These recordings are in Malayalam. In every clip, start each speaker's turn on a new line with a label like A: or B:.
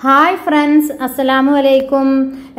A: ഹായ് ഫ്രണ്ട്സ്, അസ്സലാമു അലൈക്കും.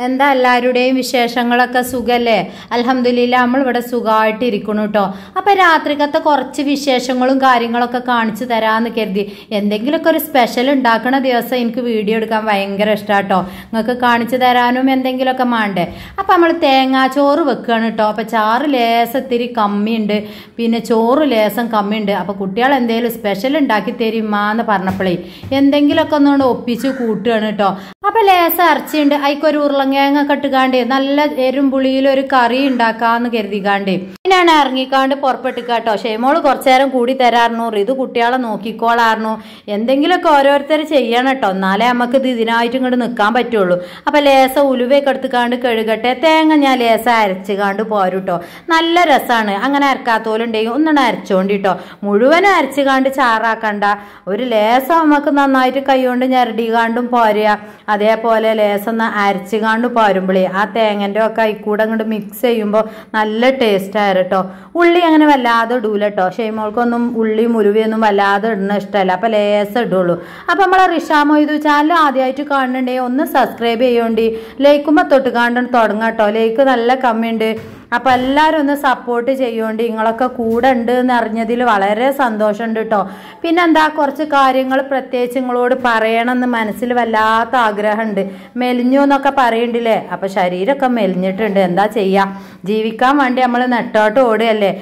A: എന്താ എല്ലാവരുടെയും വിശേഷങ്ങളൊക്കെ സുഖല്ലേ? അൽഹംദുലില്ലാ നമ്മളിവിടെ സുഖമായിട്ട് ഇരിക്കണം കേട്ടോ. അപ്പം രാത്രിക്കത്തെ കുറച്ച് വിശേഷങ്ങളും കാര്യങ്ങളൊക്കെ കാണിച്ചു തരാമെന്ന് കരുതി. എന്തെങ്കിലുമൊക്കെ ഒരു സ്പെഷ്യൽ ഉണ്ടാക്കണ ദിവസം എനിക്ക് വീഡിയോ എടുക്കാൻ ഭയങ്കര ഇഷ്ടമാണ് കേട്ടോ. നിങ്ങൾക്ക് കാണിച്ചു തരാനും എന്തെങ്കിലുമൊക്കെ വേണ്ടേ. അപ്പം നമ്മൾ തേങ്ങാച്ചോറ് വെക്കുകയാണ് കേട്ടോ. അപ്പം ചാറ് ലേസത്തിരി കമ്മിയുണ്ട്, പിന്നെ ചോറ് ലേസം കമ്മിയുണ്ട്. അപ്പം കുട്ടികൾ എന്തെങ്കിലും സ്പെഷ്യൽ ഉണ്ടാക്കി തരുമാന്ന് പറഞ്ഞപ്പോഴേ എന്തെങ്കിലുമൊക്കെ ഒന്നുകൊണ്ട് ഒപ്പിച്ച് കൂട്ടുക ട്ടോ. അപ്പൊ ലേസ ഇറച്ചിയുണ്ട്, അതിക്കൊരു ഉരുളങ്ങേങ്ങ കെട്ടുകാണ്ട് നല്ല എരുംപുളിയിലൊരു കറി ഉണ്ടാക്കാന്ന് കരുതിക്കാണ്ട് ഇതിനാണ് ഇറങ്ങിക്കാണ്ട് പുറപ്പെട്ടിക്കാട്ടോ. ഷെയ്മോള് കുറച്ചു നേരം കൂടി തരാറുന്നു, ഇത് കുട്ടികളെ നോക്കിക്കോളായിരുന്നു. എന്തെങ്കിലുമൊക്കെ ഓരോരുത്തർ ചെയ്യണം കേട്ടോ, എന്നാലേ നമുക്ക് ഇത് ഇതിനായിട്ട് ഇങ്ങോട്ട് നിൽക്കാൻ പറ്റുള്ളൂ. അപ്പൊ ലേസ ഉലുവയൊക്കെ എടുത്തുകാണ്ട് കഴുകട്ടെ. തേങ്ങ ഞാൻ ലേസ അരച്ചുകാണ്ട് പോരും കേട്ടോ. നല്ല രസമാണ്. അങ്ങനെ അരക്കാത്തോലുണ്ടെങ്കിൽ ഒന്നും അരച്ചോണ്ടിട്ടോ. മുഴുവനും അരച്ചുകാണ്ട് ചാറാക്കണ്ട, ഒരു ലേസം നമുക്ക് നന്നായിട്ട് കൈകൊണ്ട് ഞരടികാണ്ടും പോരുക. അതേപോലെ ലേസം അരച്ചുകാണ്ട് പോരുമ്പോഴേ ആ തേങ്ങൻ്റെ ഒക്കെ അയിക്കൂടെ അങ്ങോട്ട് മിക്സ് ചെയ്യുമ്പോൾ നല്ല ടേസ്റ്റ് ആയിരുന്നു കേട്ടോ. ഉള്ളി അങ്ങനെ വല്ലാതെ ഇടൂല കേട്ടോ. ഷെയ്മോൾക്കൊന്നും ഉള്ളി മുരുവയൊന്നും വല്ലാതെ ഇടുന്ന ഇഷ്ടമല്ല, അപ്പം ലേസം ഇടുള്ളൂ. അപ്പം നമ്മളെ റിഷാ മൊയ്തു ചാനൽ ആദ്യമായിട്ട് കാണുന്നുണ്ടെങ്കിൽ ഒന്ന് സബ്സ്ക്രൈബ് ചെയ്യോണ്ടി, ലൈക്കുമ്പോൾ തൊട്ട് കാണാൻ തുടങ്ങാം കേട്ടോ. ലൈക്ക് നല്ല കമ്മിയുണ്ട്. അപ്പം എല്ലാവരും ഒന്ന് സപ്പോർട്ട് ചെയ്യുകൊണ്ട് നിങ്ങളൊക്കെ കൂടെ ഉണ്ട് എന്ന് അറിഞ്ഞതിൽ വളരെ സന്തോഷമുണ്ട് കേട്ടോ. പിന്നെന്താ, കുറച്ച് കാര്യങ്ങൾ പ്രത്യേകിച്ച് നിങ്ങളോട് പറയണമെന്ന് മനസ്സിൽ വല്ലാത്ത ആഗ്രഹമുണ്ട്. മെലിഞ്ഞു എന്നൊക്കെ പറയുന്നുണ്ടല്ലേ. അപ്പം ശരീരമൊക്കെ മെലിഞ്ഞിട്ടുണ്ട്, എന്താ ചെയ്യുക, ജീവിക്കാൻ വേണ്ടി നമ്മൾ നെട്ടോട്ട് ഓടുകയല്ലേ.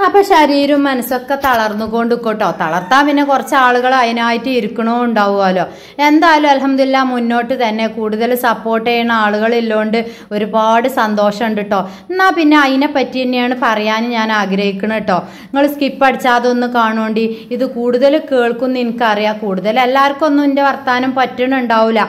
A: അപ്പൊ ശരീരവും മനസ്സൊക്കെ തളർന്നുകൊണ്ട് കേട്ടോ. തളർത്താൻ പിന്നെ കുറച്ച് ആളുകൾ അതിനായിട്ട് ഇരിക്കണോ ഉണ്ടാവുമല്ലോ. എന്തായാലും അൽഹംദുലില്ലാ മുന്നോട്ട് തന്നെ കൂടുതൽ സപ്പോർട്ട് ചെയ്യുന്ന ആളുകളില്ലോണ്ട് ഒരുപാട് സന്തോഷമുണ്ട് കേട്ടോ. എന്നാ പിന്നെ അതിനെ പറ്റി തന്നെയാണ് പറയാൻ ഞാൻ ആഗ്രഹിക്കണം കേട്ടോ. നിങ്ങൾ സ്കിപ്പ് അടിച്ചാതെ ഒന്ന് കാണുകൊണ്ട് ഇത് കൂടുതൽ കേൾക്കുന്ന എനിക്കറിയാം. കൂടുതൽ എല്ലാവർക്കും ഒന്നും എൻ്റെ വർത്താനം പറ്റണുണ്ടാവില്ല,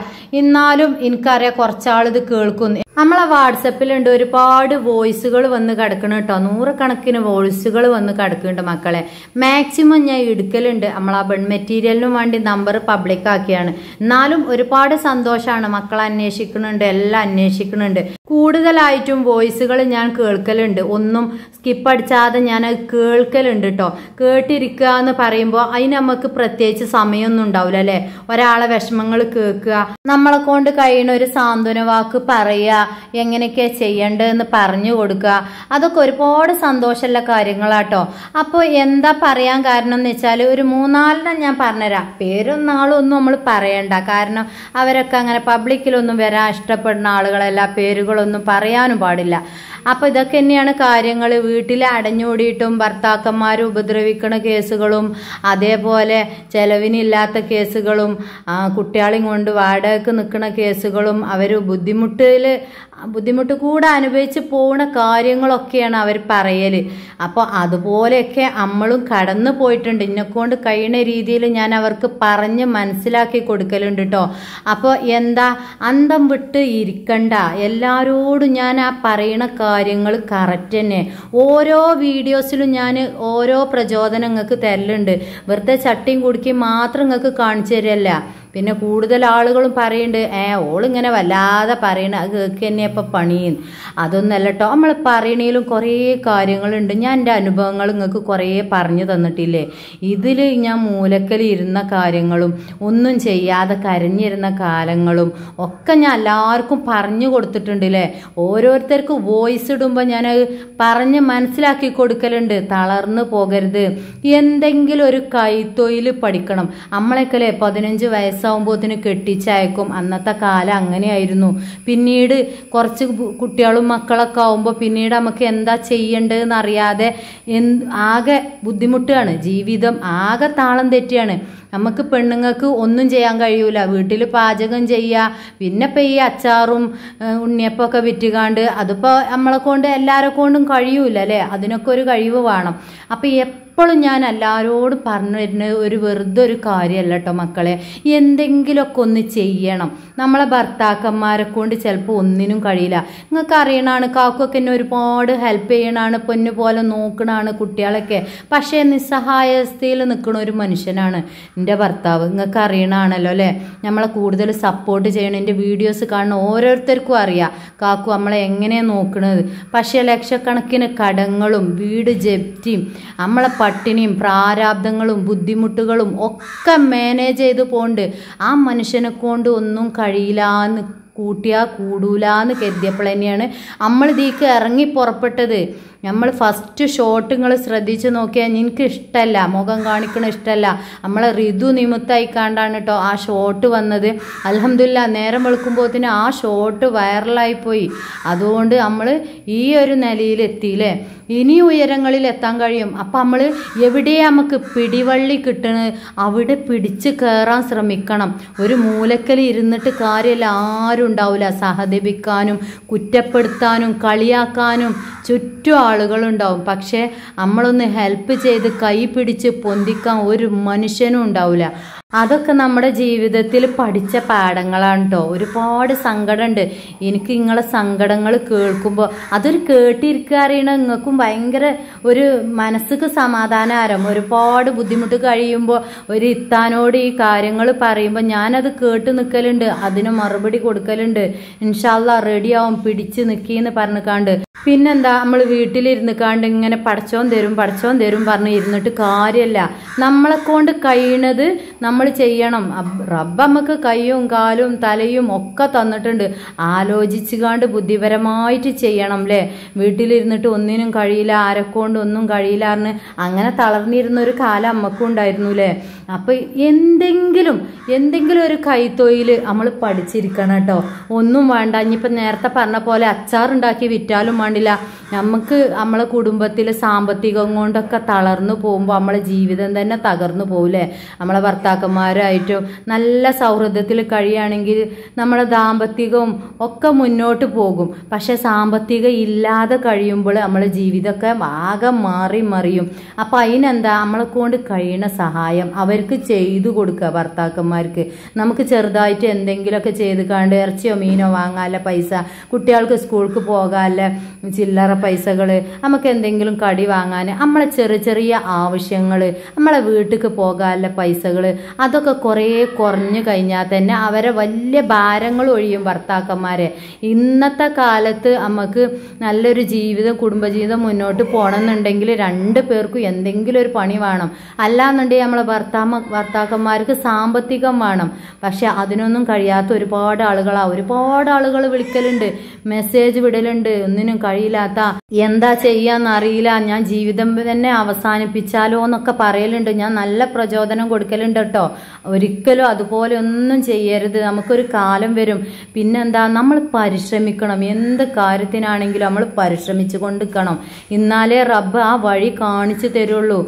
A: എന്നാലും എനിക്കറിയാം കുറച്ചാളിത് കേൾക്കുന്നു. നമ്മളെ വാട്സപ്പിലുണ്ട് ഒരുപാട് വോയിസുകൾ വന്ന് കിടക്കണം കേട്ടോ. 100 കണക്കിന് വോയിസുകൾ വന്ന് കിടക്കുന്നുണ്ട് മക്കളെ. മാക്സിമം ഞാൻ എടുക്കലുണ്ട്. നമ്മളാ ബൺ മെറ്റീരിയലിനും വേണ്ടി നമ്പർ പബ്ലിക് ആക്കിയാണ്. എന്നാലും ഒരുപാട് സന്തോഷമാണ്. മക്കളെ അന്വേഷിക്കുന്നുണ്ട്, എല്ലാം അന്വേഷിക്കുന്നുണ്ട്. കൂടുതലായിട്ടും വോയിസുകൾ ഞാൻ കേൾക്കലുണ്ട്. ഒന്നും സ്കിപ്പ് അടിച്ചാതെ ഞാൻ കേൾക്കലുണ്ട് കേട്ടോ. കേട്ടിരിക്കുക എന്ന് പറയുമ്പോൾ അതിന് നമുക്ക് പ്രത്യേകിച്ച് സമയമൊന്നും ഉണ്ടാവില്ല അല്ലേ. ഒരാളെ വിഷമങ്ങൾ കേൾക്കുക, നമ്മളെ കൊണ്ട് കഴിയുന്ന ഒരു സാന്ത്വന വാക്ക് പറയുക, എങ്ങനെയൊക്കെ ചെയ്യേണ്ടതെന്ന് പറഞ്ഞു കൊടുക്കുക, അതൊക്കെ ഒരുപാട് സന്തോഷമുള്ള കാര്യങ്ങളാട്ടോ. അപ്പോൾ എന്താ പറയാൻ കാരണം എന്ന് വെച്ചാൽ ഒരു 3-4 ഞാൻ പറഞ്ഞുതരാം. പേരും നാളും ഒന്നും നമ്മൾ പറയണ്ട, കാരണം അവരൊക്കെ അങ്ങനെ പബ്ലിക്കിലൊന്നും വരാൻ ഇഷ്ടപ്പെടുന്ന ആളുകളല്ല. പേരുകളൊന്നും പറയാനും പാടില്ല. അപ്പോൾ ഇതൊക്കെ തന്നെയാണ് കാര്യങ്ങൾ. വീട്ടിൽ അടഞ്ഞുകൂടിയിട്ടും ഭർത്താക്കന്മാർ ഉപദ്രവിക്കുന്ന കേസുകളും, അതേപോലെ ചെലവിനില്ലാത്ത കേസുകളും, കുട്ടികളെയും കൊണ്ട് വാടകയ്ക്ക് നിൽക്കുന്ന കേസുകളും, അവർ ബുദ്ധിമുട്ട് കൂടെ അനുഭവിച്ച് പോകുന്ന കാര്യങ്ങളൊക്കെയാണ് അവർ പറയൽ. അപ്പോൾ അതുപോലെയൊക്കെ നമ്മളും കടന്നു പോയിട്ടുണ്ട്. എന്നെക്കൊണ്ട് കഴിയുന്ന രീതിയിൽ ഞാൻ അവർക്ക് പറഞ്ഞ് മനസ്സിലാക്കി കൊടുക്കലുണ്ട് കേട്ടോ. അപ്പോൾ എന്താ, അന്തം വിട്ട് ഇരിക്കണ്ട. എല്ലാവരോടും ഞാൻ ആ പറയുന്ന കാര്യങ്ങൾ കറക്റ്റ് തന്നെ. ഓരോ വീഡിയോസിലും ഞാൻ ഓരോ പ്രചോദനം നിങ്ങൾക്ക് തരലുണ്ട്. വെറുതെ ചട്ടിയും കുടുക്കി മാത്രം നിങ്ങൾക്ക് കാണിച്ചു തരല്ല. പിന്നെ കൂടുതൽ ആളുകളും പറയുന്നുണ്ട്, ഓളിങ്ങനെ വല്ലാതെ പറയണ അത് കേൾക്ക് തന്നെ ഇപ്പം പണിയും. അതൊന്നല്ല കേട്ടോ. നമ്മൾ പറയണേലും കുറേ കാര്യങ്ങളുണ്ട്. ഞാൻ എൻ്റെ അനുഭവങ്ങൾ നിങ്ങൾക്ക് കുറേ പറഞ്ഞു തന്നിട്ടില്ലേ. ഇതിൽ ഞാൻ മൂലക്കൽ ഇരുന്ന കാര്യങ്ങളും ഒന്നും ചെയ്യാതെ കരഞ്ഞിരുന്ന കാലങ്ങളും ഒക്കെ ഞാൻ എല്ലാവർക്കും പറഞ്ഞു കൊടുത്തിട്ടുണ്ടല്ലേ. ഓരോരുത്തർക്ക് വോയിസ് ഇടുമ്പോൾ ഞാൻ പറഞ്ഞ് മനസ്സിലാക്കി കൊടുക്കലുണ്ട്. തളർന്നു പോകരുത്, എന്തെങ്കിലും ഒരു കൈത്തൊഴിൽ പഠിക്കണം. നമ്മളൊക്കെ 15 വയസ്സാകുമ്പോഴത്തേന് കെട്ടിച്ചയക്കും. അന്നത്തെ കാലം അങ്ങനെയായിരുന്നു. പിന്നീട് കുറച്ച് കുട്ടികളും മക്കളൊക്കെ ആവുമ്പോൾ പിന്നീട് നമുക്ക് എന്താ ചെയ്യേണ്ടതെന്ന് അറിയാതെ ആകെ ബുദ്ധിമുട്ടാണ്. ജീവിതം ആകെ താളം തെറ്റിയാണ്. നമുക്ക് പെണ്ണുങ്ങൾക്ക് ഒന്നും ചെയ്യാൻ കഴിയൂല. വീട്ടിൽ പാചകം ചെയ്യുക, പിന്നെ ഇപ്പം ഈ അച്ചാറും ഉണ്ണിയപ്പമൊക്കെ വിറ്റുകാണ്ട് അതിപ്പോൾ നമ്മളെ കൊണ്ട് എല്ലാവരെ കൊണ്ടും കഴിയൂല അല്ലേ. അതിനൊക്കെ ഒരു കഴിവ് വേണം. അപ്പം എപ്പോഴും ഞാൻ എല്ലാവരോടും പറഞ്ഞു വരുന്നത് ഒരു വെറുതെ ഒരു കാര്യമല്ല കേട്ടോ മക്കളെ. എന്തെങ്കിലുമൊക്കെ ഒന്ന് ചെയ്യണം. നമ്മളെ ഭർത്താക്കന്മാരെ കൊണ്ട് ചിലപ്പോൾ ഒന്നിനും കഴിയില്ല. നിങ്ങൾക്ക് അറിയണതാണ്, കാക്കൊക്കെ എന്നെ ഒരുപാട് ഹെൽപ്പ് ചെയ്യണതാണ്, പൊന്നു പോലെ നോക്കണതാണ് കുട്ടികളൊക്കെ. പക്ഷേ നിസ്സഹായാവസ്ഥയിൽ നിൽക്കുന്ന ഒരു മനുഷ്യനാണ് എൻ്റെ ഭർത്താവ്. നിങ്ങൾക്ക് അറിയണമാണല്ലോ അല്ലേ. നമ്മളെ കൂടുതൽ സപ്പോർട്ട് ചെയ്യണം. എൻ്റെ വീഡിയോസ് കാണുന്ന ഓരോരുത്തർക്കും അറിയാം കാക്കു നമ്മളെ എങ്ങനെയാണ് നോക്കുന്നത്. പക്ഷേ ലക്ഷക്കണക്കിന് കടങ്ങളും വീട് ജപ്തിയും നമ്മളെ പട്ടിണിയും പ്രാരാബ്ദങ്ങളും ബുദ്ധിമുട്ടുകളും ഒക്കെ മാനേജ് ചെയ്ത് പോണ്ട്. ആ മനുഷ്യനെ കൊണ്ട് ഒന്നും കഴിയില്ലാന്ന് കൂട്ടിയാൽ കൂടൂലാന്ന് കരുതിയപ്പോൾ തന്നെയാണ് നമ്മൾ ഇതിലേക്ക് ഇറങ്ങി പുറപ്പെട്ടത്. നമ്മൾ ഫസ്റ്റ് ഷോട്ട് നിങ്ങൾ ശ്രദ്ധിച്ച് നോക്കിയാൽ എനിക്ക് ഇഷ്ടമല്ല, മുഖം കാണിക്കണ ഇഷ്ടമല്ല. നമ്മളെ ഋതു നിമിത്തമായിക്കാണ്ടാണ് കേട്ടോ ആ ഷോട്ട് വന്നത്. അൽഹംദുലില്ലാ നേരം വെളുക്കുമ്പോഴത്തേന് ആ ഷോട്ട് വൈറലായിപ്പോയി. അതുകൊണ്ട് നമ്മൾ ഈ ഒരു നിലയിലെത്തിയില്ലേ. ഇനി ഉയരങ്ങളിൽ എത്താൻ കഴിയും. അപ്പം നമ്മൾ എവിടെയാണ് നമുക്ക് പിടിവള്ളി കിട്ടണത് അവിടെ പിടിച്ച് കയറാൻ ശ്രമിക്കണം. ഒരു മൂലക്കൽ ഇരുന്നിട്ട് കാര്യമില്ല, ആരും ഉണ്ടാവില്ല സഹതപിക്കാനും കുറ്റപ്പെടുത്താനും കളിയാക്കാനും ചുറ്റും ആളുകളുണ്ടാവും. പക്ഷേ നമ്മളൊന്ന് ഹെൽപ്പ് ചെയ്ത് കൈ പിടിച്ച് പൊന്തിക്കാൻ ഒരു മനുഷ്യനും ഉണ്ടാവില്ല. അതൊക്കെ നമ്മുടെ ജീവിതത്തിൽ പഠിച്ച പാഠങ്ങളാണ് കേട്ടോ. ഒരുപാട് സങ്കടമുണ്ട് എനിക്ക് നിങ്ങളെ സങ്കടങ്ങൾ കേൾക്കുമ്പോൾ. അതൊരു കേട്ടിരിക്കുക അറിയണ നിങ്ങൾക്കും ഭയങ്കര ഒരു മനസ്സിക്ക് സമാധാനം. ഒരുപാട് ബുദ്ധിമുട്ട് കഴിയുമ്പോൾ ഒരു ഇത്താനോട് ഈ കാര്യങ്ങൾ പറയുമ്പോൾ ഞാനത് കേട്ട് നിൽക്കലുണ്ട്, അതിന് മറുപടി കൊടുക്കലുണ്ട്. ഇൻഷാ അല്ലാ റെഡിയാവും, പിടിച്ച് നിൽക്കിന്ന് പറഞ്ഞിക്കാണ്ട്. പിന്നെന്താ നമ്മൾ വീട്ടിലിരുന്നിക്കാണ്ട് ഇങ്ങനെ പടച്ചോൻ തരും പറഞ്ഞ് ഇരുന്നിട്ട് കാര്യമല്ല. നമ്മളെ കൊണ്ട് കഴിയണത് നമ്മൾ ചെയ്യണം. റബ്ബ് നമുക്ക് കൈയും കാലും തലയും ഒക്കെ തന്നിട്ടുണ്ട്. ആലോചിച്ചുകാണ്ട് ബുദ്ധിപരമായിട്ട് ചെയ്യണം അല്ലേ. വീട്ടിലിരുന്നിട്ട് ഒന്നിനും കഴിയില്ല, ആരെക്കൊണ്ട് ഒന്നും കഴിയില്ല എന്ന് അങ്ങനെ തളർന്നിരുന്നൊരു കാലം അമ്മക്കും ഉണ്ടായിരുന്നു അല്ലേ. അപ്പം എന്തെങ്കിലും ഒരു കൈത്തൊഴിൽ നമ്മൾ പഠിച്ചിരിക്കണം കേട്ടോ. ഒന്നും വേണ്ട, ഇനിയിപ്പം നേരത്തെ പറഞ്ഞ പോലെ അച്ചാറുണ്ടാക്കി വിറ്റാലും വേണ്ടില്ല. നമുക്ക് നമ്മളെ കുടുംബത്തിൽ സാമ്പത്തികം കൊണ്ടൊക്കെ തളർന്നു പോകുമ്പോൾ നമ്മളെ ജീവിതം തന്നെ തകർന്നു പോകില്ലേ. നമ്മളെ ഭർത്താക്കന്മാരായിട്ടും നല്ല സൗഹൃദത്തിൽ കഴിയുകയാണെങ്കിൽ നമ്മളെ ദാമ്പത്തികവും ഒക്കെ മുന്നോട്ട് പോകും. പക്ഷെ സാമ്പത്തികം ഇല്ലാതെ കഴിയുമ്പോൾ നമ്മളെ ജീവിതമൊക്കെ ആകെ മറിയും. അപ്പം അതിനെന്താ നമ്മളെ കൊണ്ട് കഴിയുന്ന സഹായം അവർക്ക് ചെയ്തു കൊടുക്കുക. ഭർത്താക്കന്മാർക്ക് നമുക്ക് ചെറുതായിട്ട് എന്തെങ്കിലുമൊക്കെ ചെയ്ത് കണ്ട് ഇറച്ചിയോ മീനോ വാങ്ങാനുള്ള പൈസ, കുട്ടികൾക്ക് സ്കൂൾക്ക് പോകാനുള്ള ചില്ലറ പൈസകൾ, നമുക്ക് എന്തെങ്കിലും കടി വാങ്ങാൻ, നമ്മളെ ചെറിയ ആവശ്യങ്ങൾ, നമ്മളെ വീട്ടിലേക്ക് പോകാനുള്ള പൈസകൾ, അതൊക്കെ കുറേ കുറഞ്ഞു കഴിഞ്ഞാൽ തന്നെ അവരെ വലിയ ഭാരങ്ങൾ ഒഴിയും ഭർത്താക്കന്മാരെ. ഇന്നത്തെ കാലത്ത് നമുക്ക് നല്ലൊരു ജീവിതം കുടുംബജീവിതം മുന്നോട്ട് പോകണമെന്നുണ്ടെങ്കിൽ രണ്ടു പേർക്കും എന്തെങ്കിലും ഒരു പണി വേണം. അല്ലാന്നുണ്ടെങ്കിൽ നമ്മളെ ഭർത്താക്കന്മാർക്ക് സാമ്പത്തികം വേണം. പക്ഷെ അതിനൊന്നും കഴിയാത്ത ഒരുപാട് ആളുകൾ വിളിക്കലുണ്ട്, മെസ്സേജ് വിടലുണ്ട്. ഒന്നിനും കഴിയില്ലാത്ത, എന്താ ചെയ്യാന്നറിയില്ല, ഞാൻ ജീവിതം തന്നെ അവസാനിപ്പിച്ചാലോ എന്നൊക്കെ പറയലുണ്ട്. ഞാൻ നല്ല പ്രചോദനം കൊടുക്കലുണ്ട് കേട്ടോ. ഒരിക്കലും അതുപോലെ ഒന്നും ചെയ്യരുത്. നമുക്കൊരു കാലം വരും. പിന്നെന്താ, നമ്മൾ പരിശ്രമിക്കണം. എന്ത് കാര്യത്തിനാണെങ്കിലും നമ്മൾ പരിശ്രമിച്ചു കൊണ്ടിരിക്കണം. എന്നാലേ റബ്ബ് ആ വഴി കാണിച്ചു തരുള്ളൂ.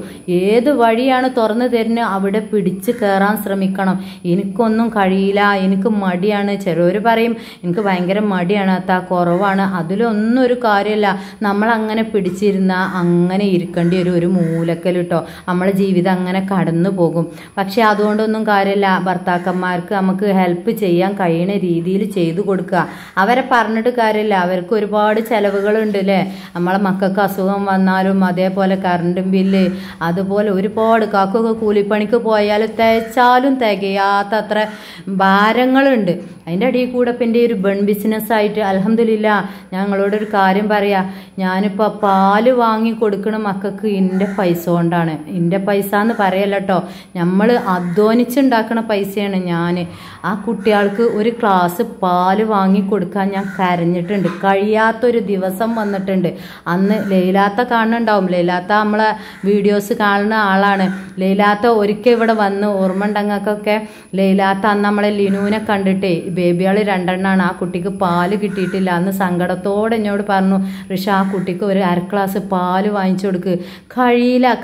A: ഏത് വഴിയാണ് തുറന്നു തരുന്നത് അവിടെ പിടിച്ച് കയറാൻ ശ്രമിക്കണം. എനിക്കൊന്നും കഴിയില്ല, എനിക്ക് മടിയാണ്. ചിലവർ പറയും എനിക്ക് ഭയങ്കര മടിയാണ്, കുറവാണ്. അതിലൊന്നും ഒരു കാര്യമില്ല. നമ്മൾ അങ്ങനെ പിടിച്ചിരുന്ന അങ്ങനെ ഇരിക്കേണ്ടി ഒരു മൂലക്കൽ കേട്ടോ. നമ്മളെ ജീവിതം അങ്ങനെ കടന്നു പോകും. പക്ഷെ അതുകൊണ്ടൊന്നും കാര്യമില്ല. ഭർത്താക്കന്മാർക്ക് നമുക്ക് ഹെൽപ്പ് ചെയ്യാൻ കഴിയുന്ന രീതിയിൽ ചെയ്തു കൊടുക്കുക. അവരെ പറഞ്ഞിട്ട് കാര്യമില്ല, അവർക്ക് ഒരുപാട് ചിലവുകളുണ്ട് അല്ലേ. നമ്മളെ മക്കൾക്ക് അസുഖം വന്നാലും അതേപോലെ കറണ്ടും ബില്ല്, അതുപോലെ ഒരുപാട് കാക്കൊക്കെ കൂലിപ്പണിക്ക് പോയാൽ തേച്ചാലും തികയാത്ത അത്ര ഭാരങ്ങളുണ്ട്. അതിൻ്റെ അടിയിൽ കൂടെ ഇപ്പം എൻ്റെ ഒരു ബൺ ബിസിനസ്സായിട്ട് അൽഹംദുലില്ലാ ഞങ്ങളോടൊരു കാര്യം പറയാം. ഞാനിപ്പോൾ പാല് വാങ്ങി കൊടുക്കണ മക്കൾക്ക് എൻ്റെ പൈസ കൊണ്ടാണ്. എൻ്റെ പൈസ എന്ന് പറയല്ല കേട്ടോ, നമ്മൾ അധ്വാനിച്ചുണ്ടാക്കണ പൈസയാണ്. ഞാൻ ആ കുട്ടികൾക്ക് ഒരു ഗ്ലാസ് പാല് വാങ്ങി കൊടുക്കാൻ ഞാൻ കരഞ്ഞിട്ടുണ്ട്. കഴിയാത്തൊരു ദിവസം വന്നിട്ടുണ്ട്. അന്ന് ലൈലാത്ത കാണുന്നുണ്ടാവും. ലൈലാത്ത നമ്മളെ വീഡിയോസ് കാണുന്ന ആളാണ്. ലൈലാത്ത ഒരിക്കൽ ഇവിടെ വന്ന് ഓർമ്മ ഉണ്ടെങ്ങൾക്കൊക്കെ. ലൈലാത്ത അന്ന് നമ്മളെ ലിനുവിനെ കണ്ടിട്ടേ, ബേബിയാൾ 2 എണ്ണമാണ്, ആ കുട്ടിക്ക് പാല് കിട്ടിയിട്ടില്ല. അന്ന് സങ്കടത്തോടെ എന്നോട് പറഞ്ഞു, ഋഷ ആ കുട്ടിക്ക് ഒരു 1/2 ഗ്ലാസ് പാല് വാങ്ങിച്ചു കൊടുക്ക്.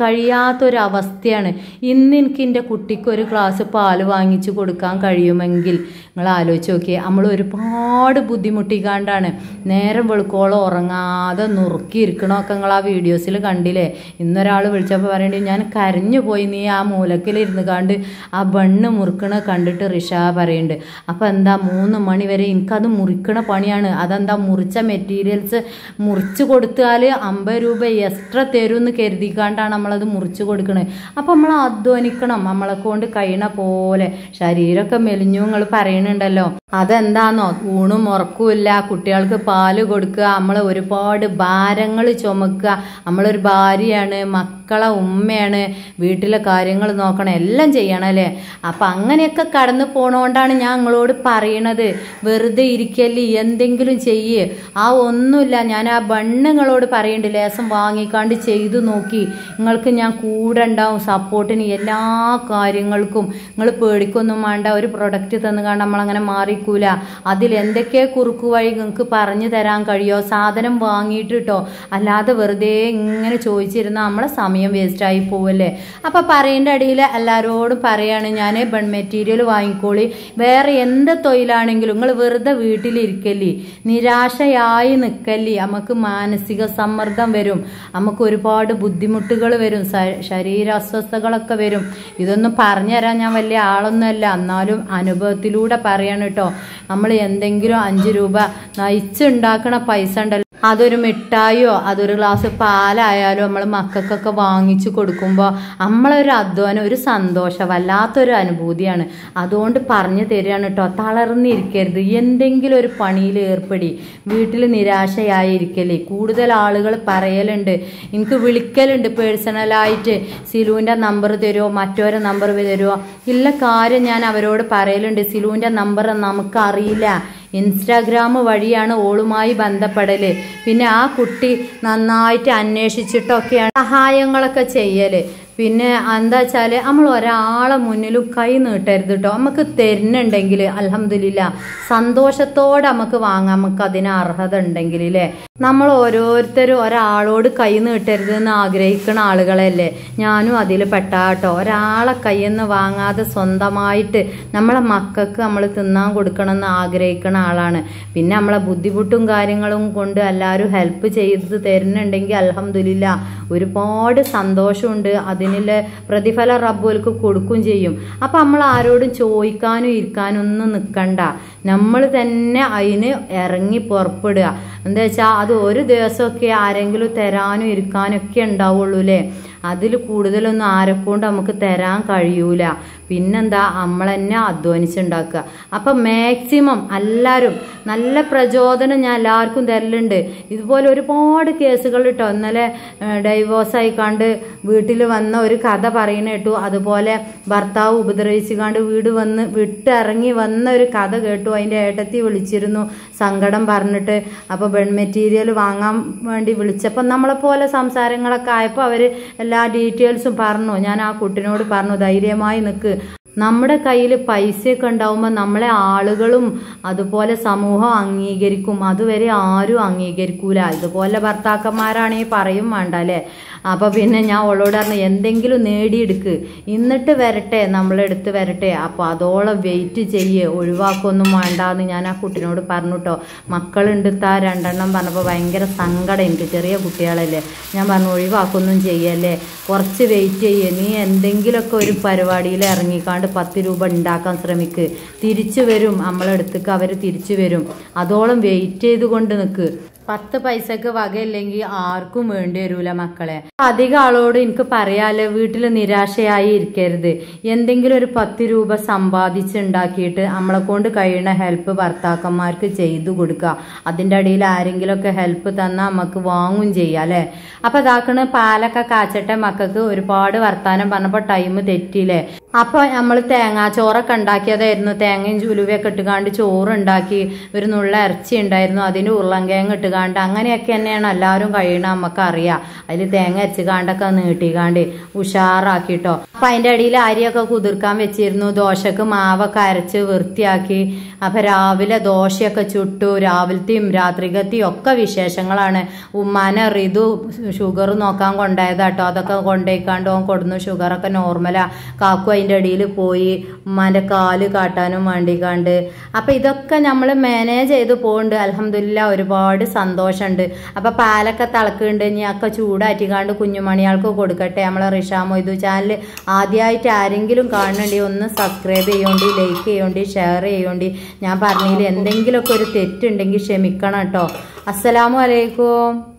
A: കഴിയാത്തൊരവസ്ഥയാണ്. ഇന്ന് എനിക്ക് എൻ്റെ കുട്ടിക്ക് ഒരു ഗ്ലാസ് പാല് വാങ്ങിച്ചു കൊടുക്കാൻ കഴിയുമെങ്കിൽ നിങ്ങൾ ആലോചിച്ച് നോക്കിയേ. നമ്മൾ ഒരുപാട് ബുദ്ധിമുട്ടിക്കാണ്ടാണ് നേരം വെളുക്കോളം ഉറങ്ങാതെ നുറുക്കിയിരിക്കണമൊക്കെ നിങ്ങൾ ആ വീഡിയോസിൽ കണ്ടില്ലേ. ഇന്നൊരാൾ വിളിച്ചപ്പോൾ പറയേണ്ടി ഞാൻ കരഞ്ഞു പോയി, നീ ആ മൂലക്കിലിരുന്ന് കണ്ട് ആ ബണ്ണ് മുറുക്കണ കണ്ടിട്ട് ഋഷ പറയുന്നുണ്ട്. അപ്പം എന്താ 3 മണി വരെ എനിക്കത് മുറിക്കണ പണിയാണ്. അതെന്താ, മുറിച്ച മെറ്റീരിയൽസ് മുറിച്ച് കൊടുത്താൽ 50 രൂപ എക്സ്ട്രാ തരുമെന്ന് കരുതിക്കാണ്ടാണ് നമ്മളത് മുറിച്ച് കൊടുക്കണത്. അപ്പം നമ്മൾ അധ്വാനിക്കണം, നമ്മളെ കൊണ്ട് കഴിയണ പോലെ. ശരീരമൊക്കെ മെലിഞ്ഞു നിങ്ങൾ പറയുന്നുണ്ടല്ലോ, അതെന്താന്നോ, ഊണും ഉറക്കുമില്ല, കുട്ടികൾക്ക് പാല് കൊടുക്കുക, നമ്മൾ ഒരുപാട് ഭാരങ്ങൾ ചുമക്കുക. നമ്മളൊരു ഭാര്യയാണ്, മക്കളെ ഉമ്മയാണ്, വീട്ടിലെ കാര്യങ്ങൾ നോക്കണം, എല്ലാം ചെയ്യണം അല്ലേ. അപ്പം അങ്ങനെയൊക്കെ കടന്നു പോണോണ്ടാണ് ഞാൻ നിങ്ങളോട് പറയണത്, വെറുതെ ഇരിക്കല്ലേ, എന്തെങ്കിലും ചെയ്യേ. ആ ഒന്നുമില്ല, ഞാൻ ആ ബണ്ണുങ്ങളോട് പറയണ്ട്, ലേസം വാങ്ങിക്കാണ്ട് ചെയ്തു നോക്കി, നിങ്ങൾക്ക് ഞാൻ കൂടെ ഉണ്ടാവും സപ്പോർട്ടിന് എല്ലാ കാര്യങ്ങൾക്കും. നിങ്ങൾ പേടിക്കൊന്നും വേണ്ട, ഒരു പ്രൊഡക്റ്റ് തന്നു കണ്ട് നമ്മളങ്ങനെ മാറിക്കൂല. അതിലെന്തൊക്കെ കുറുക്കു വഴി നിങ്ങൾക്ക് പറഞ്ഞു തരാൻ കഴിയോ, സാധനം വാങ്ങിയിട്ട് കേട്ടോ. അല്ലാതെ വെറുതെ ഇങ്ങനെ ചോദിച്ചിരുന്ന നമ്മളെ സമയം വേസ്റ്റായി പോവല്ലേ. അപ്പം പറയേണ്ട ഇടയിൽ എല്ലാവരോടും പറയാണ്, ഞാൻ ബൺ മെറ്റീരിയൽ വാങ്ങിക്കോളി, വേറെ എന്ത് തൊഴിലാണെങ്കിലും നിങ്ങൾ വെറുതെ വീട്ടിലിരിക്കല്ലേ, നിരാശയായി നിൽക്കല്ലേ. നമുക്ക് മാനസിക സമ്മർദ്ദം വരും, നമുക്ക് ഒരുപാട് ബുദ്ധിമുട്ടുകൾ വരും, ശരീര അസ്വസ്ഥതകളൊക്കെ വരും. ഇതൊന്നും പറഞ്ഞു തരാൻ ഞാൻ വലിയ ആളൊന്നുമല്ല, എന്നാലും അനുഭവത്തിലൂടെ പറയാണ് കേട്ടോ. നമ്മൾ എന്തെങ്കിലും 5 രൂപ നയിച്ചുണ്ടാക്കണ പൈസ ഉണ്ടല്ലോ, അതൊരു മിഠായിയോ അതൊരു ഗ്ലാസ് പാലായാലും നമ്മൾ മക്കൾക്കൊക്കെ വാങ്ങിച്ചു കൊടുക്കുമ്പോൾ നമ്മളൊരു അധ്വാനം, ഒരു സന്തോഷം, വല്ലാത്തൊരു അനുഭൂതിയാണ്. അതുകൊണ്ട് പറഞ്ഞു തരികയാണ് കേട്ടോ, തളർന്നിരിക്കരുത്, എന്തെങ്കിലും ഒരു പണിയിൽ ഏർപ്പെടി, വീട്ടിൽ നിരാശയായിരിക്കല്ലേ. കൂടുതൽ ആളുകൾ പറയലുണ്ട്, എനിക്ക് വിളിക്കലുണ്ട് പേഴ്സണലായിട്ട്, സിലുവിൻ്റെ നമ്പർ തരുമോ, മറ്റൊരു നമ്പർ തരുമോ. ഇല്ല കാര്യം ഞാൻ അവരോട് പറയലുണ്ട്, സിലുവിൻ്റെ നമ്പർ നമുക്കറിയില്ല, ഇൻസ്റ്റാഗ്രാം വഴിയാണ് ഓളുമായി ബന്ധപ്പെടല്. പിന്നെ ആ കുട്ടി നന്നായിട്ട് അന്വേഷിച്ചിട്ടൊക്കെയാണ് സഹായങ്ങളൊക്കെ ചെയ്യല്. പിന്നെ എന്താ വെച്ചാൽ നമ്മൾ ഒരാളെ മുന്നിലും കൈ നീട്ടരുത് കേട്ടോ. നമുക്ക് തരുന്നുണ്ടെങ്കിൽ അൽഹംദുലില്ലാ സന്തോഷത്തോടെ നമുക്ക് വാങ്ങാം, നമുക്ക് അതിന് അർഹത ഉണ്ടെങ്കിൽ അല്ലേ. നമ്മൾ ഓരോരുത്തരും ഒരാളോട് കൈ നീട്ടരുത് എന്ന് ആഗ്രഹിക്കുന്ന ആളുകളല്ലേ. ഞാനും അതിൽ പെട്ടാട്ടോ. ഒരാളെ കയ്യിൽ നിന്ന് വാങ്ങാതെ സ്വന്തമായിട്ട് നമ്മളെ മക്കൾക്ക് നമ്മൾ തിന്നാൻ കൊടുക്കണമെന്ന് ആഗ്രഹിക്കുന്ന ആളാണ്. പിന്നെ നമ്മളെ ബുദ്ധിമുട്ടും കാര്യങ്ങളും കൊണ്ട് എല്ലാവരും ഹെൽപ്പ് ചെയ്ത് തരുന്നുണ്ടെങ്കിൽ അൽഹംദുലില്ലാ ഒരുപാട് സന്തോഷമുണ്ട്. അതിനുള്ള പ്രതിഫലം റബ്ബുകൾക്ക് കൊടുക്കും ചെയ്യും. അപ്പം നമ്മൾ ആരോടും ചോദിക്കാനും ഇരിക്കാനും ഒന്നും നിൽക്കണ്ട, നമ്മൾ തന്നെ അതിന് ഇറങ്ങി പുറപ്പെടുക. എന്താ വെച്ചാൽ അത് ഒരു ദിവസമൊക്കെ ആരെങ്കിലും തരാനും ഇരിക്കാനും ഒക്കെ ഉണ്ടാവുള്ളൂ അല്ലേ. അതിൽ കൂടുതലൊന്നും ആരെക്കൊണ്ട് നമുക്ക് തരാൻ കഴിയൂല. പിന്നെന്താ, നമ്മൾ തന്നെ അധ്വാനിച്ചുണ്ടാക്കുക. അപ്പം മാക്സിമം എല്ലാവരും നല്ല പ്രചോദനം ഞാൻ എല്ലാവർക്കും തരലുണ്ട്. ഇതുപോലെ ഒരുപാട് കേസുകൾ കേട്ടോ. ഇന്നലെ ഡൈവോഴ്സായി കണ്ട് വീട്ടിൽ വന്ന ഒരു കഥ പറയുന്ന കേട്ടു. അതുപോലെ ഭർത്താവ് ഉപദ്രവിച്ച് കണ്ട് വിട്ടിറങ്ങി വന്ന ഒരു കഥ കേട്ടു. അതിൻ്റെ ഏട്ടത്തി വിളിച്ചിരുന്നു സങ്കടം പറഞ്ഞിട്ട്. അപ്പോൾ ബൺ മെറ്റീരിയൽ വാങ്ങാൻ വേണ്ടി വിളിച്ചപ്പോൾ നമ്മളെപ്പോലെ സംസാരങ്ങളൊക്കെ ആയപ്പോൾ അവർ എല്ലാ ഡീറ്റെയിൽസും പറഞ്ഞു. ഞാൻ ആ കുട്ടിനോട് പറഞ്ഞു, ധൈര്യമായി നിൽക്ക്, നമ്മുടെ കയ്യിൽ പൈസയൊക്കെ ഉണ്ടാവുമ്പോൾ നമ്മളെ ആളുകളും അതുപോലെ സമൂഹം അംഗീകരിക്കും, അതുവരെ ആരും അംഗീകരിക്കൂല. ഇതുപോലെ ഭർത്താക്കന്മാരാണെങ്കിൽ പറയും വേണ്ട അല്ലേ. അപ്പോൾ പിന്നെ ഞാൻ അവളോട് പറഞ്ഞു, എന്തെങ്കിലും നേടിയെടുക്ക്, എന്നിട്ട് വരട്ടെ, നമ്മളെടുത്ത് വരട്ടെ. അപ്പോൾ അതോളം വെയിറ്റ് ചെയ്യേ, ഒഴിവാക്കൊന്നും വേണ്ടാന്ന് ഞാൻ ആ കുട്ടിനോട് പറഞ്ഞു കേട്ടോ. മക്കളുണ്ട് താ 2 എണ്ണം പറഞ്ഞപ്പോൾ ഭയങ്കര സങ്കടം എനിക്ക്, ചെറിയ കുട്ടികളല്ലേ. ഞാൻ പറഞ്ഞു ഒഴിവാക്കൊന്നും ചെയ്യല്ലേ, കുറച്ച് വെയിറ്റ് ചെയ്യേ, നീ എന്തെങ്കിലുമൊക്കെ ഒരു പരിപാടിയിൽ ഇറങ്ങിക്കാണ്ട് 10 രൂപ ഉണ്ടാക്കാൻ ശ്രമിക്ക്, തിരിച്ചു വരും, നമ്മളെടുത്തേക്ക് അവർ തിരിച്ചു വരും. അതോളം വെയിറ്റ് ചെയ്തുകൊണ്ട് നിൽക്ക്. 10 പൈസക്ക് വകയില്ലെങ്കിൽ ആർക്കും വേണ്ടി വരൂല മക്കളെ. അധികം ആളോട് എനിക്ക് പറയാലോ, വീട്ടിൽ നിരാശയായി ഇരിക്കരുത്. എന്തെങ്കിലും ഒരു 10 രൂപ സമ്പാദിച്ചുണ്ടാക്കിയിട്ട് നമ്മളെ കൊണ്ട് കഴിയുന്ന ഹെൽപ്പ് ഭർത്താക്കന്മാർക്ക് ചെയ്തു കൊടുക്കുക. അതിൻ്റെ ഇടയിൽ ആരെങ്കിലുമൊക്കെ ഹെൽപ്പ് തന്നാൽ നമുക്ക് വാങ്ങും ചെയ്യാം അല്ലേ. അപ്പം ഇതാക്കണ് പാലൊക്കെ കാച്ചട്ടെ. മക്കൾക്ക് ഒരുപാട് വർത്താനം പറഞ്ഞപ്പോൾ ടൈം തെറ്റിയില്ലേ. അപ്പോൾ നമ്മൾ തേങ്ങാച്ചോറൊക്കെ ഉണ്ടാക്കിയതായിരുന്നു. തേങ്ങയും ചുലുവയൊക്കെ ഇട്ടുകാണ്ട് ചോറുണ്ടാക്കി, ഒരു നുള്ള ഇറച്ചി ഉണ്ടായിരുന്നു, അതിന് ഉരുളൻകിഴങ്ങ് ഇട്ടുകാണ്ട്, അങ്ങനെയൊക്കെ തന്നെയാണ് എല്ലാവരും കഴിയണം. നമുക്കറിയാം. അതിൽ തേങ്ങ അരച്ചുകാണ്ടൊക്കെ നീട്ടിക്കാണ്ട് ഉഷാറാക്കിട്ടോ. അപ്പം അതിൻ്റെ ഇടയിൽ അരിയൊക്കെ കുതിർക്കാൻ വെച്ചിരുന്നു. ദോശക്ക് മാവൊക്കെ അരച്ച് വൃത്തിയാക്കി. അപ്പം രാവിലെ ദോശയൊക്കെ ചുട്ടു. രാവിലത്തെയും രാത്രികത്തെയും ഒക്കെ വിശേഷങ്ങളാണ്. ഉമ്മാനെ റിതു ഷുഗർ നോക്കാൻ കൊണ്ടുപോയതാട്ടോ. അതൊക്കെ കൊണ്ടുപോയിക്കാണ്ട് ഓൻ കൊടുന്നു. ഷുഗറൊക്കെ നോർമലാ. കാക്കു അതിൻ്റെ ഇടയിൽ പോയി ഉമ്മാൻ്റെ കാല് കാട്ടാനും വേണ്ടിക്കാണ്ട്. അപ്പം ഇതൊക്കെ നമ്മൾ മാനേജ് ചെയ്ത് പോകുന്നുണ്ട്. അൽഹംദുലില്ലാ ഒരുപാട് സന്തോഷമുണ്ട്. അപ്പം പാലൊക്കെ തിളക്കുന്നുണ്ട്. ഇനി ഒക്കെ ചൂടാറ്റിക്കാണ്ട് കുഞ്ഞുമണികൾക്ക് കൊടുക്കട്ടെ. നമ്മളെ റിഷ മൊയ്തു ചാനൽ ആദ്യമായിട്ട് ആരെങ്കിലും കാണുന്നുണ്ടെങ്കിൽ ഒന്ന് സബ്സ്ക്രൈബ് ചെയ്യോണ്ടി, ലൈക്ക് ചെയ്യോണ്ടി, ഷെയർ ചെയ്യോണ്ടി. ഞാൻ പറഞ്ഞതിൽ എന്തെങ്കിലുമൊക്കെ ഒരു തെറ്റുണ്ടെങ്കിൽ ക്ഷമിക്കണം കേട്ടോ. അസ്സലാമു അലൈക്കും.